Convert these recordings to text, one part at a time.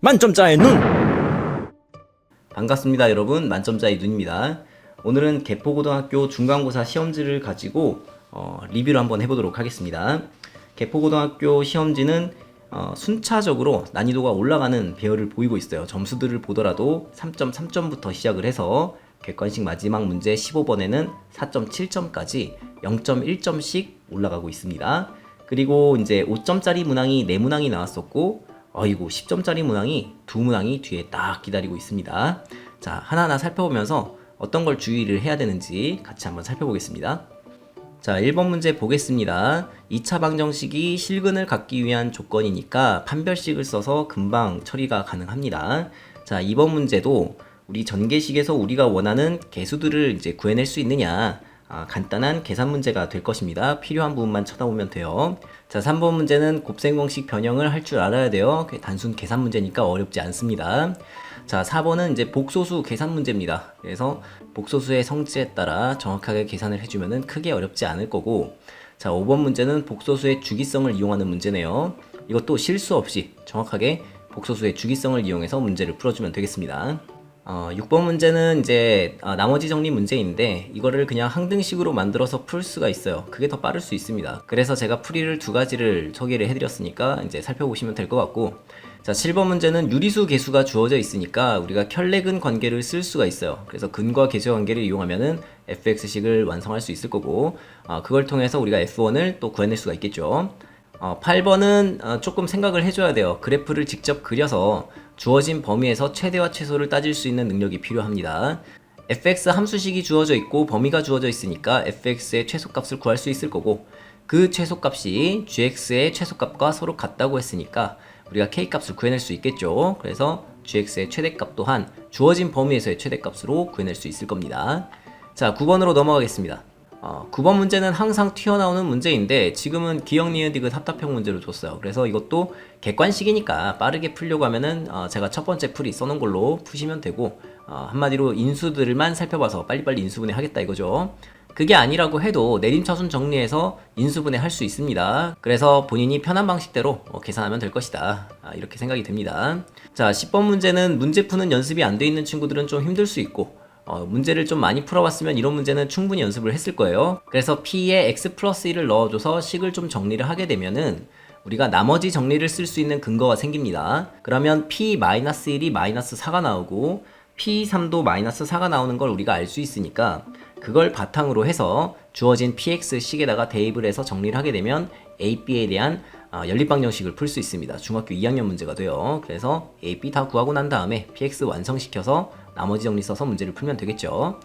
만점자의 눈! 반갑습니다 여러분, 만점자의 눈입니다. 오늘은 개포고등학교 중간고사 시험지를 가지고 리뷰를 한번 해보도록 하겠습니다. 개포고등학교 시험지는 순차적으로 난이도가 올라가는 배열을 보이고 있어요. 점수들을 보더라도 3.3점부터 시작을 해서 객관식 마지막 문제 15번에는 4.7점까지 0.1점씩 올라가고 있습니다. 그리고 이제 5점짜리 문항이 4문항이 나왔었고, 어이구 10점짜리 문항이 2문항이 뒤에 딱 기다리고 있습니다. 자, 하나하나 살펴보면서 어떤 걸 주의를 해야 되는지 같이 한번 살펴보겠습니다. 자, 1번 문제 보겠습니다. 2차 방정식이 실근을 갖기 위한 조건이니까 판별식을 써서 금방 처리가 가능합니다. 자, 2번 문제도 우리 전개식에서 우리가 원하는 개수들을 이제 구해낼 수 있느냐, 간단한 계산 문제가 될 것입니다. 필요한 부분만 쳐다보면 돼요. 자, 3번 문제는 곱셈공식 변형을 할 줄 알아야 돼요. 단순 계산 문제니까 어렵지 않습니다. 자, 4번은 이제 복소수 계산 문제입니다. 그래서 복소수의 성질에 따라 정확하게 계산을 해주면은 크게 어렵지 않을 거고, 자, 5번 문제는 복소수의 주기성을 이용하는 문제네요. 이것도 실수 없이 정확하게 복소수의 주기성을 이용해서 문제를 풀어주면 되겠습니다. 6번 문제는 이제 나머지 정리 문제인데, 이거를 그냥 항등식으로 만들어서 풀 수가 있어요. 그게 더 빠를 수 있습니다. 그래서 제가 풀이를 2가지를 소개를 해드렸으니까 이제 살펴보시면 될 것 같고, 자, 7번 문제는 유리수 개수가 주어져 있으니까 우리가 혈내근 관계를 쓸 수가 있어요. 그래서 근과 계수 관계를 이용하면은 fx식을 완성할 수 있을 거고, 그걸 통해서 우리가 f1을 또 구해낼 수가 있겠죠. 8번은 조금 생각을 해줘야 돼요. 그래프를 직접 그려서 주어진 범위에서 최대와 최소를 따질 수 있는 능력이 필요합니다. fx 함수식이 주어져 있고 범위가 주어져 있으니까 fx의 최소값을 구할 수 있을 거고, 그 최소값이 gx의 최소값과 서로 같다고 했으니까 우리가 k값을 구해낼 수 있겠죠. 그래서 gx의 최대값 또한 주어진 범위에서의 최대값으로 구해낼 수 있을 겁니다. 자, 9번으로 넘어가겠습니다. 9번 문제는 항상 튀어나오는 문제인데 지금은 기억, 니은, 디귿 합답형 문제로 줬어요. 그래서 이것도 객관식이니까 빠르게 풀려고 하면은 제가 첫 번째 풀이 써놓은 걸로 푸시면 되고, 한마디로 인수들만 살펴봐서 빨리빨리 인수분해 하겠다 이거죠. 그게 아니라고 해도 내림차순 정리해서 인수분해 할 수 있습니다. 그래서 본인이 편한 방식대로 계산하면 될 것이다, 이렇게 생각이 됩니다. 자, 10번 문제는 문제 푸는 연습이 안 돼 있는 친구들은 좀 힘들 수 있고, 문제를 좀 많이 풀어봤으면 이런 문제는 충분히 연습을 했을 거예요. 그래서 p에 x 플러스 1을 넣어줘서 식을 좀 정리를 하게 되면은 우리가 나머지 정리를 쓸 수 있는 근거가 생깁니다. 그러면 p-1이 마이너스 4가 나오고 p3도 마이너스 4가 나오는 걸 우리가 알 수 있으니까, 그걸 바탕으로 해서 주어진 px식에다가 대입을 해서 정리를 하게 되면 a, b에 대한 연립방정식을 풀 수 있습니다. 중학교 2학년 문제가 돼요. 그래서 a, b 다 구하고 난 다음에 px 완성시켜서 나머지 정리 써서 문제를 풀면 되겠죠.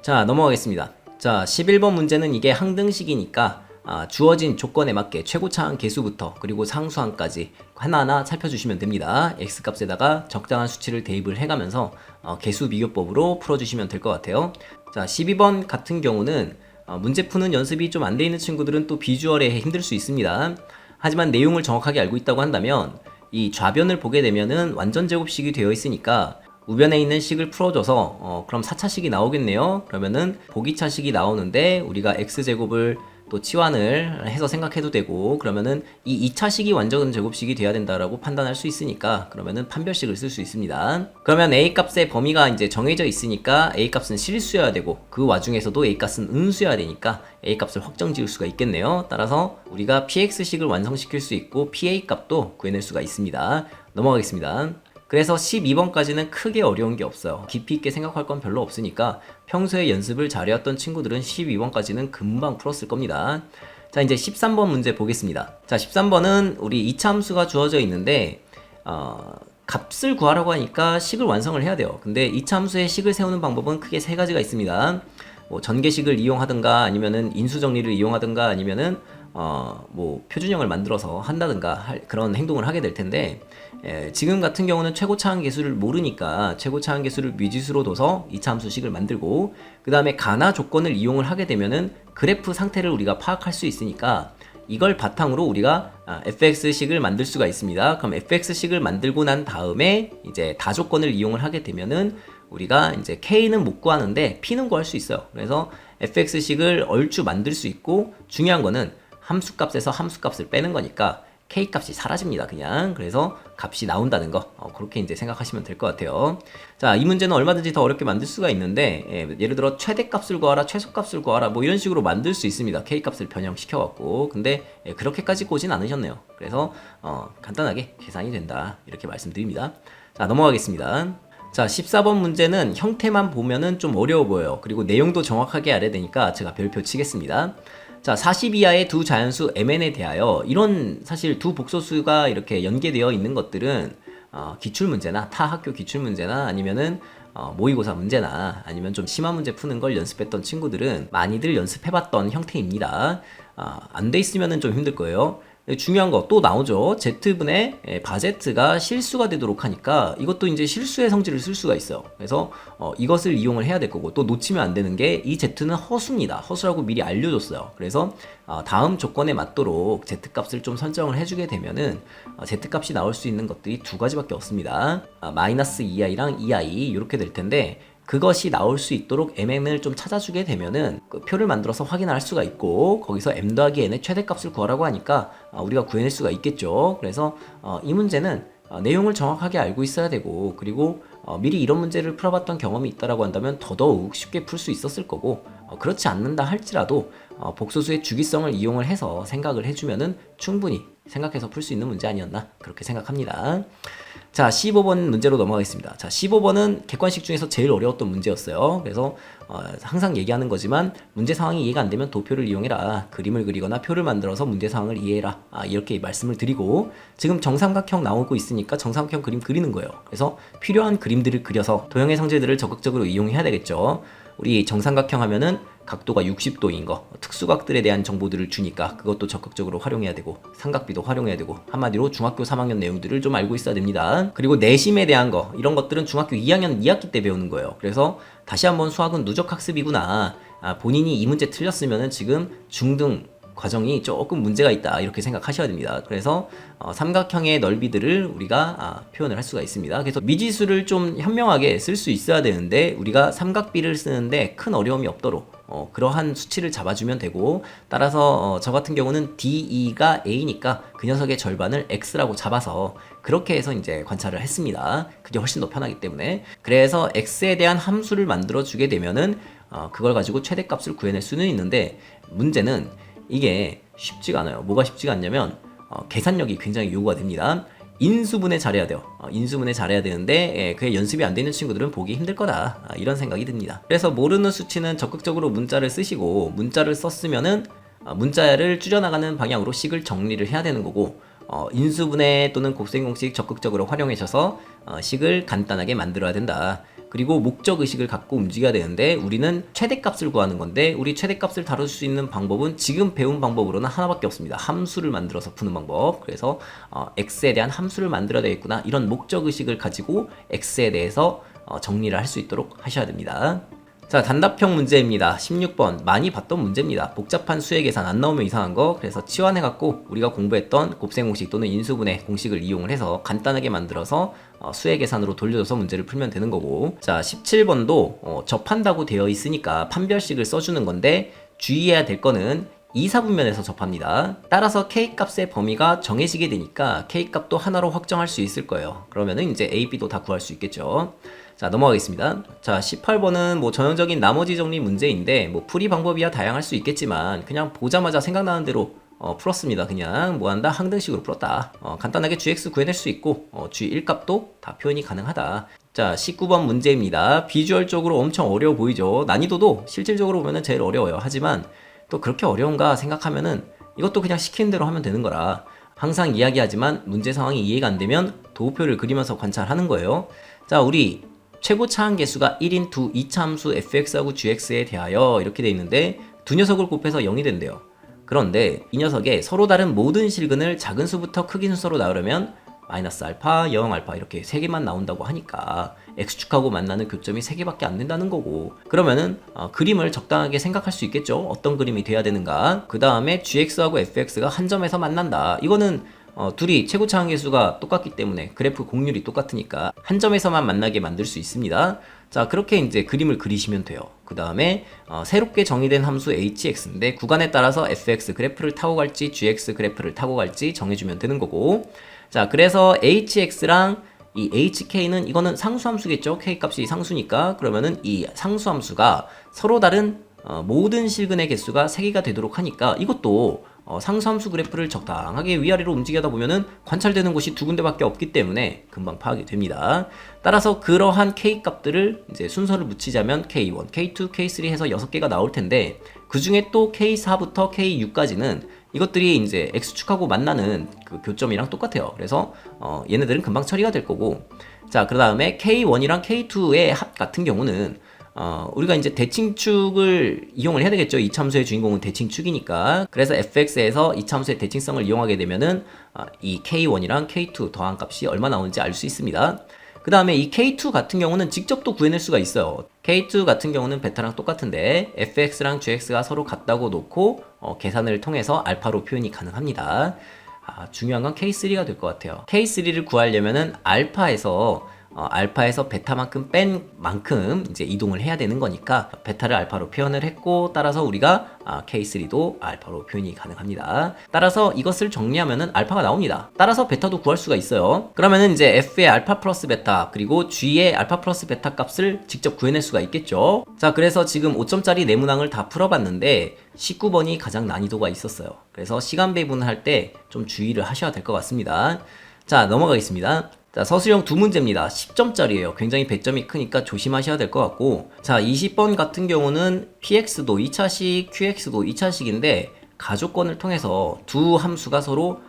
자, 넘어가겠습니다. 자, 11번 문제는 이게 항등식이니까 주어진 조건에 맞게 최고차항 개수부터 그리고 상수항까지 하나하나 살펴주시면 됩니다. x값에다가 적당한 수치를 대입을 해가면서 개수 비교법으로 풀어주시면 될 것 같아요. 자, 12번 같은 경우는 문제 푸는 연습이 좀 안 돼 있는 친구들은 또 비주얼에 힘들 수 있습니다. 하지만 내용을 정확하게 알고 있다고 한다면 이 좌변을 보게 되면은 완전제곱식이 되어 있으니까 우변에 있는 식을 풀어줘서 그럼 4차식이 나오겠네요. 그러면은 보기차식이 나오는데 우리가 x제곱을 또 치환을 해서 생각해도 되고, 그러면은 이 2차식이 완전 제곱식이 돼야 된다라고 판단할 수 있으니까 그러면은 판별식을 쓸 수 있습니다. 그러면 a 값의 범위가 이제 정해져 있으니까 a 값은 실수여야 되고, 그 와중에서도 a 값은 음수여야 되니까 a 값을 확정 지을 수가 있겠네요. 따라서 우리가 px식을 완성시킬 수 있고 pa 값도 구해낼 수가 있습니다. 넘어가겠습니다. 그래서 12번까지는 크게 어려운 게 없어요. 깊이 있게 생각할 건 별로 없으니까 평소에 연습을 잘해왔던 친구들은 12번까지는 금방 풀었을 겁니다. 자, 이제 13번 문제 보겠습니다. 자, 13번은 우리 2차 함수가 주어져 있는데 값을 구하라고 하니까 식을 완성을 해야 돼요. 근데 2차 함수의 식을 세우는 방법은 크게 3가지가 있습니다. 뭐 전개식을 이용하든가, 아니면은 인수정리를 이용하든가, 아니면은 뭐 표준형을 만들어서 한다든가 그런 행동을 하게 될 텐데, 지금 같은 경우는 최고차항 개수를 모르니까 최고차항 개수를 미지수로 둬서 2차 함수식을 만들고, 그 다음에 가나 조건을 이용을 하게 되면은 그래프 상태를 우리가 파악할 수 있으니까 이걸 바탕으로 우리가 fx식을 만들 수가 있습니다. 그럼 fx식을 만들고 난 다음에 이제 다조건을 이용을 하게 되면은 우리가 이제 k는 못 구하는데 p는 구할 수 있어요. 그래서 fx식을 얼추 만들 수 있고, 중요한 거는 함수값에서 함수값을 빼는 거니까 K 값이 사라집니다. 그냥. 그래서 값이 나온다는 거. 그렇게 이제 생각하시면 될 것 같아요. 자, 이 문제는 얼마든지 더 어렵게 만들 수가 있는데, 예를 들어 최대값을 구하라, 최소값을 구하라, 뭐 이런 식으로 만들 수 있습니다. K 값을 변형시켜갖고. 근데 그렇게까지 꼬진 않으셨네요. 그래서 간단하게 계산이 된다. 이렇게 말씀드립니다. 자, 넘어가겠습니다. 자, 14번 문제는 형태만 보면은 좀 어려워 보여요. 그리고 내용도 정확하게 알아야 되니까 제가 별표 치겠습니다. 자, 40 이하의 두 자연수 mn에 대하여 이런 사실 두 복소수가 이렇게 연계되어 있는 것들은 기출문제나 타 학교 기출문제나 아니면은 모의고사 문제나 아니면 좀 심한 문제 푸는 걸 연습했던 친구들은 많이들 연습해봤던 형태입니다. 안 돼 있으면은 좀 힘들 거예요. 중요한 거 또 나오죠. Z분의 바제트가 실수가 되도록 하니까 이것도 이제 실수의 성질을 쓸 수가 있어요. 그래서 이것을 이용을 해야 될 거고, 또 놓치면 안 되는 게 이 Z는 허수입니다. 허수라고 미리 알려줬어요. 그래서 다음 조건에 맞도록 Z값을 좀 설정을 해주게 되면은 Z값이 나올 수 있는 것들이 두 가지밖에 없습니다. 마이너스 2i랑 2i 이렇게 될 텐데, 그것이 나올 수 있도록 mn을 좀 찾아주게 되면은 그 표를 만들어서 확인할 수가 있고, 거기서 m 더하기 n의 최대값을 구하라고 하니까 우리가 구해낼 수가 있겠죠. 그래서 이 문제는 내용을 정확하게 알고 있어야 되고, 그리고 미리 이런 문제를 풀어봤던 경험이 있다라고 한다면 더더욱 쉽게 풀 수 있었을 거고, 그렇지 않는다 할지라도 복소수의 주기성을 이용을 해서 생각을 해주면은 충분히 생각해서 풀 수 있는 문제 아니었나, 그렇게 생각합니다. 자, 15번 문제로 넘어가겠습니다. 자, 15번은 객관식 중에서 제일 어려웠던 문제였어요. 그래서 항상 얘기하는 거지만 문제 상황이 이해가 안 되면 도표를 이용해라. 그림을 그리거나 표를 만들어서 문제 상황을 이해해라. 이렇게 말씀을 드리고, 지금 정삼각형 나오고 있으니까 정삼각형 그림 그리는 거예요. 그래서 필요한 그림들을 그려서 도형의 성질들을 적극적으로 이용해야 되겠죠. 우리 정삼각형 하면은 각도가 60도인 거, 특수각들에 대한 정보들을 주니까 그것도 적극적으로 활용해야 되고, 삼각비도 활용해야 되고, 한마디로 중학교 3학년 내용들을 좀 알고 있어야 됩니다. 그리고 내심에 대한 거, 이런 것들은 중학교 2학년 2학기 때 배우는 거예요. 그래서 다시 한번 수학은 누적학습이구나, 본인이 이 문제 틀렸으면은 지금 중등 과정이 조금 문제가 있다, 이렇게 생각하셔야 됩니다. 그래서 삼각형의 넓이들을 우리가 표현을 할 수가 있습니다. 그래서 미지수를 좀 현명하게 쓸 수 있어야 되는데, 우리가 삼각비를 쓰는데 큰 어려움이 없도록 그러한 수치를 잡아주면 되고, 따라서 저 같은 경우는 DE가 A니까 그 녀석의 절반을 X라고 잡아서 그렇게 해서 이제 관찰을 했습니다. 그게 훨씬 더 편하기 때문에. 그래서 X에 대한 함수를 만들어 주게 되면은 그걸 가지고 최대값을 구해낼 수는 있는데, 문제는 이게 쉽지가 않아요. 뭐가 쉽지가 않냐면 계산력이 굉장히 요구가 됩니다. 인수분해 잘해야 돼요. 인수분해 잘해야 되는데 그게 연습이 안 되는 친구들은 보기 힘들 거다, 이런 생각이 듭니다. 그래서 모르는 수치는 적극적으로 문자를 쓰시고, 문자를 썼으면은 문자를 줄여나가는 방향으로 식을 정리를 해야 되는 거고, 인수분해 또는 곱셈공식 적극적으로 활용하셔서 식을 간단하게 만들어야 된다. 그리고 목적의식을 갖고 움직여야 되는데, 우리는 최대값을 구하는 건데, 우리 최대값을 다룰 수 있는 방법은 지금 배운 방법으로는 하나밖에 없습니다. 함수를 만들어서 푸는 방법. 그래서 x에 대한 함수를 만들어야 되겠구나, 이런 목적의식을 가지고 x에 대해서 정리를 할 수 있도록 하셔야 됩니다. 자, 단답형 문제입니다. 16번 많이 봤던 문제입니다. 복잡한 수의 계산 안 나오면 이상한 거, 그래서 치환해갖고 우리가 공부했던 곱셈공식 또는 인수분해 공식을 이용을 해서 간단하게 만들어서 수의 계산으로 돌려줘서 문제를 풀면 되는 거고, 자, 17번도 접한다고 되어 있으니까 판별식을 써주는 건데, 주의해야 될 거는 이사분면에서 접합니다. 따라서 K값의 범위가 정해지게 되니까 K값도 하나로 확정할 수 있을 거예요. 그러면은 이제 A, B도 다 구할 수 있겠죠. 자, 넘어가겠습니다. 자, 18번은 뭐 전형적인 나머지 정리 문제인데, 뭐 풀이 방법이야 다양할 수 있겠지만 그냥 보자마자 생각나는 대로 풀었습니다. 그냥 뭐 한다? 항등식으로 풀었다. 간단하게 GX 구해낼 수 있고, G1 값도 다 표현이 가능하다. 자, 19번 문제입니다. 비주얼적으로 엄청 어려워 보이죠? 난이도도 실질적으로 보면은 제일 어려워요. 하지만 또 그렇게 어려운가 생각하면은 이것도 그냥 시키는 대로 하면 되는 거라, 항상 이야기하지만 문제 상황이 이해가 안 되면 도표를 그리면서 관찰하는 거예요. 자, 우리 최고 차항 계수가 1인투 2차 함수 fx하고 gx에 대하여 이렇게 돼 있는데, 두 녀석을 곱해서 0이 된대요. 그런데 이 녀석에 서로 다른 모든 실근을 작은 수부터 크긴 순서로 나오려면 마이너스 알파, 0 알파 이렇게 3개만 나온다고 하니까 x축하고 만나는 교점이 3개밖에 안 된다는 거고, 그러면은 그림을 적당하게 생각할 수 있겠죠. 어떤 그림이 돼야 되는가. 그 다음에 gx하고 fx가 한 점에서 만난다. 이거는 둘이 최고 차항 계수가 똑같기 때문에 그래프 공률이 똑같으니까 한 점에서만 만나게 만들 수 있습니다. 자, 그렇게 이제 그림을 그리시면 돼요. 그 다음에 새롭게 정의된 함수 hx인데 구간에 따라서 fx 그래프를 타고 갈지 gx 그래프를 타고 갈지 정해주면 되는 거고, 자, 그래서 hx랑 이 hk는 이거는 상수함수겠죠. k 값이 상수니까. 그러면은 이 상수함수가 서로 다른 모든 실근의 개수가 3개가 되도록 하니까 이것도 상수함수 그래프를 적당하게 위아래로 움직이다 보면은 관찰되는 곳이 2군데밖에 없기 때문에 금방 파악이 됩니다. 따라서 그러한 k 값들을 이제 순서를 붙이자면 k1, k2, k3 해서 6개가 나올 텐데, 그 중에 또 k4부터 k6까지는 이것들이 이제 x축하고 만나는 그 교점이랑 똑같아요. 그래서 얘네들은 금방 처리가 될 거고, 자, 그 다음에 k1이랑 k2의 합 같은 경우는 우리가 이제 대칭축을 이용을 해야 되겠죠. 이 참수의 주인공은 대칭축이니까. 그래서 fx에서 이 참수의 대칭성을 이용하게 되면은 이 k1이랑 k2 더한 값이 얼마 나오는지 알 수 있습니다. 그 다음에 이 k2 같은 경우는 직접 또 구해낼 수가 있어요. k2 같은 경우는 베타랑 똑같은데 fx랑 gx가 서로 같다고 놓고 계산을 통해서 알파로 표현이 가능합니다. 중요한 건 k3가 될 것 같아요. k3를 구하려면은 알파에서 베타만큼 뺀 만큼 이제 이동을 해야 되는 거니까 베타를 알파로 표현을 했고, 따라서 우리가 K3도 알파로 표현이 가능합니다. 따라서 이것을 정리하면은 알파가 나옵니다. 따라서 베타도 구할 수가 있어요. 그러면은 이제 F의 알파 플러스 베타 그리고 G의 알파 플러스 베타 값을 직접 구해낼 수가 있겠죠. 자, 그래서 지금 5점짜리 네모낭을 다 풀어봤는데 19번이 가장 난이도가 있었어요. 그래서 시간 배분을 할 때 좀 주의를 하셔야 될 것 같습니다. 자, 넘어가겠습니다. 자, 서술형 2문제입니다. 10점짜리예요. 굉장히 배점이 크니까 조심하셔야 될 것 같고, 자, 20번 같은 경우는 px도 2차식, qx도 2차식인데 가조건을 통해서 두 함수가 서로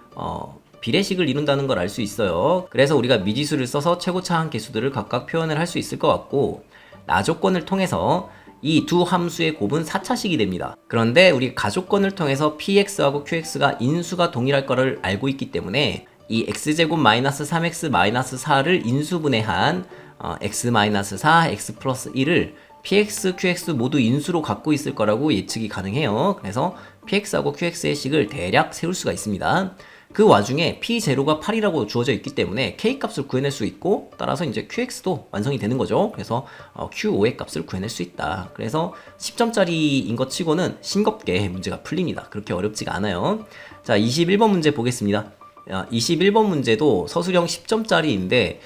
비례식을 이룬다는 걸 알 수 있어요. 그래서 우리가 미지수를 써서 최고차항 계수들을 각각 표현을 할 수 있을 것 같고, 나조건을 통해서 이 두 함수의 곱은 4차식이 됩니다. 그런데 우리 가조건을 통해서 px하고 qx가 인수가 동일할 거를 알고 있기 때문에 이 x제곱 마이너스 3x 마이너스 4를 인수분해한 x 마이너스 4, x 플러스 1을 px, qx 모두 인수로 갖고 있을 거라고 예측이 가능해요. 그래서 px하고 qx의 식을 대략 세울 수가 있습니다. 그 와중에 p0가 8이라고 주어져 있기 때문에 k 값을 구해낼 수 있고, 따라서 이제 qx도 완성이 되는 거죠. 그래서 q5의 값을 구해낼 수 있다. 그래서 10점짜리인 것 치고는 싱겁게 문제가 풀립니다. 그렇게 어렵지가 않아요. 자, 21번 문제 보겠습니다. 21번 문제도 서술형 10점짜리인데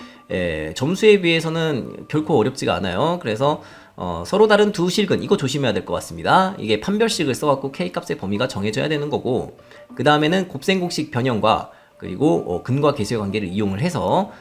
점수에 비해서는 결코 어렵지가 않아요. 그래서 서로 다른 두 실근, 이거 조심해야 될 것 같습니다. 이게 판별식을 써갖고 K값의 범위가 정해져야 되는 거고, 그 다음에는 곱셈공식 변형과 그리고 근과 계수의 관계를 이용을 해서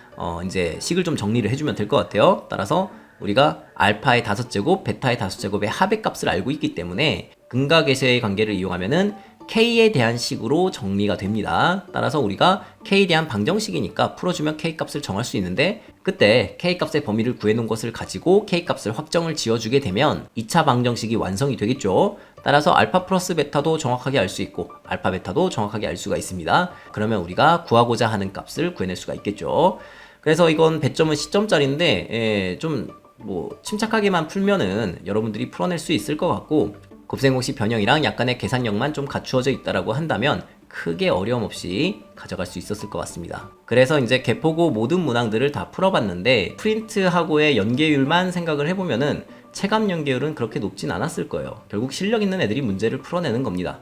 이제 식을 좀 정리를 해주면 될 것 같아요. 따라서 우리가 알파의 5제곱, 베타의 5제곱의 합의 값을 알고 있기 때문에 근과 계수의 관계를 이용하면은 K에 대한 식으로 정리가 됩니다. 따라서 우리가 K에 대한 방정식이니까 풀어주면 K값을 정할 수 있는데, 그때 K값의 범위를 구해놓은 것을 가지고 K값을 확정을 지어주게 되면 2차 방정식이 완성이 되겠죠. 따라서 알파 플러스 베타도 정확하게 알 수 있고 알파 베타도 정확하게 알 수가 있습니다. 그러면 우리가 구하고자 하는 값을 구해낼 수가 있겠죠. 그래서 이건 배점은 10점짜리인데 좀 침착하게만 풀면은 여러분들이 풀어낼 수 있을 것 같고, 곱셈공식 변형이랑 약간의 계산력만 좀 갖추어져 있다라고 한다면 크게 어려움 없이 가져갈 수 있었을 것 같습니다. 그래서 이제 개포고 모든 문항들을 다 풀어봤는데 프린트하고의 연계율만 생각을 해보면은 체감 연계율은 그렇게 높진 않았을 거예요. 결국 실력 있는 애들이 문제를 풀어내는 겁니다.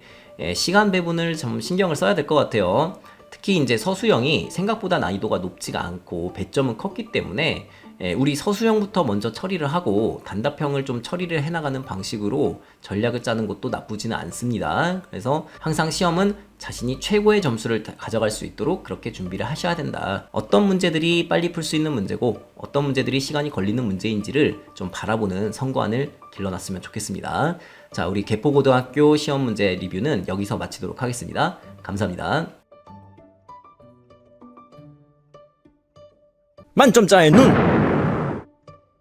시간 배분을 좀 신경을 써야 될 것 같아요. 특히 이제 서술형이 생각보다 난이도가 높지가 않고 배점은 컸기 때문에 우리 서술형부터 먼저 처리를 하고 단답형을 좀 처리를 해나가는 방식으로 전략을 짜는 것도 나쁘지는 않습니다. 그래서 항상 시험은 자신이 최고의 점수를 가져갈 수 있도록 그렇게 준비를 하셔야 된다. 어떤 문제들이 빨리 풀 수 있는 문제고 어떤 문제들이 시간이 걸리는 문제인지를 좀 바라보는 선관을 길러놨으면 좋겠습니다. 자, 우리 개포고등학교 시험 문제 리뷰는 여기서 마치도록 하겠습니다. 감사합니다. 만점자의 눈!